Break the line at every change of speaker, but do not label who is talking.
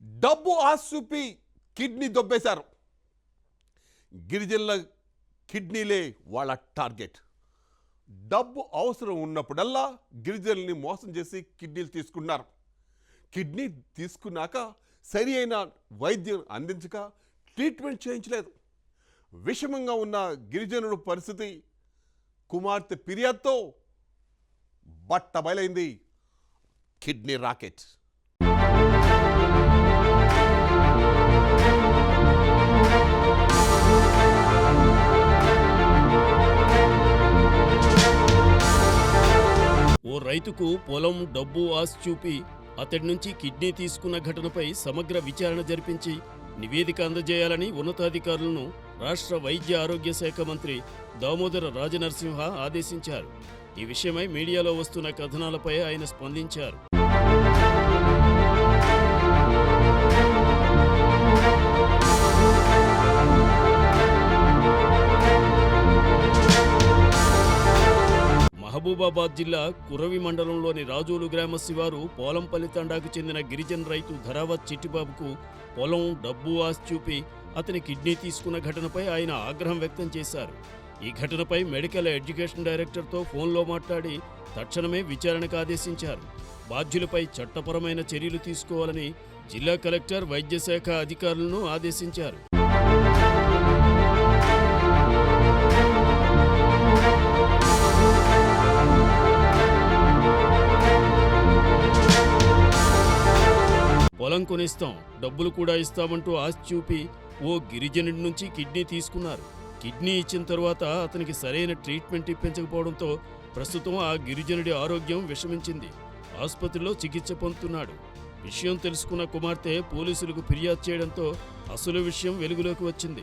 డబ్బు ఆశ చూపి కిడ్నీ దొబ్బేశారు. గిరిజనుల కిడ్నీలే వాళ్ళ టార్గెట్. డబ్బు అవసరం ఉన్నప్పుడల్లా గిరిజనుల్ని మోసం చేసి కిడ్నీలు తీసుకున్నారు. కిడ్నీ తీసుకున్నాక సరి అయిన వైద్యం అందించక ట్రీట్మెంట్ చేయించలేదు. విషమంగా ఉన్న గిరిజనుల పరిస్థితి కుమార్తె ఫిర్యాదుతో బట్టబయలైంది కిడ్నీ రాకెట్.
ఓ రైతుకు పొలం డబ్బు ఆశ చూపి అతడి నుంచి కిడ్నీ తీసుకున్న ఘటనపై సమగ్ర విచారణ జరిపించి నివేదిక అందజేయాలని ఉన్నతాధికారులను రాష్ట్ర వైద్య ఆరోగ్య శాఖ మంత్రి దామోదర రాజనరసింహ ఆదేశించారు. ఈ విషయమై మీడియాలో వస్తున్న కథనాలపై ఆయన స్పందించారు. మహబూబాబాద్ జిల్లా కురవి మండలంలోని రాజోలు గ్రామ శివారు పోలంపల్లి తండాకు చెందిన గిరిజన రైతు ధరావత్ చిట్టిబాబుకు పొలం డబ్బు ఆశ చూపి అతని కిడ్నీ తీసుకున్న ఘటనపై ఆయన ఆగ్రహం వ్యక్తం చేశారు. ఈ ఘటనపై మెడికల్ ఎడ్యుకేషన్ డైరెక్టర్తో ఫోన్లో మాట్లాడి తక్షణమే విచారణకు ఆదేశించారు. బాధ్యులపై చట్టపరమైన చర్యలు తీసుకోవాలని జిల్లా కలెక్టర్ వైద్యశాఖ అధికారులను ఆదేశించారు. పొలం కొనిస్తాం, డబ్బులు కూడా ఇస్తామంటూ ఆశ చూపి ఓ గిరిజనుడి నుంచి కిడ్నీ తీసుకున్నారు. కిడ్నీ ఇచ్చిన తరువాత అతనికి సరైన ట్రీట్మెంట్ ఇప్పించకపోవడంతో ప్రస్తుతం ఆ గిరిజనుడి ఆరోగ్యం విషమించింది. ఆసుపత్రిలో చికిత్స పొందుతున్నాడు. విషయం తెలుసుకున్న కుమార్తె పోలీసులకు ఫిర్యాదు చేయడంతో అసలు విషయం వెలుగులోకి వచ్చింది.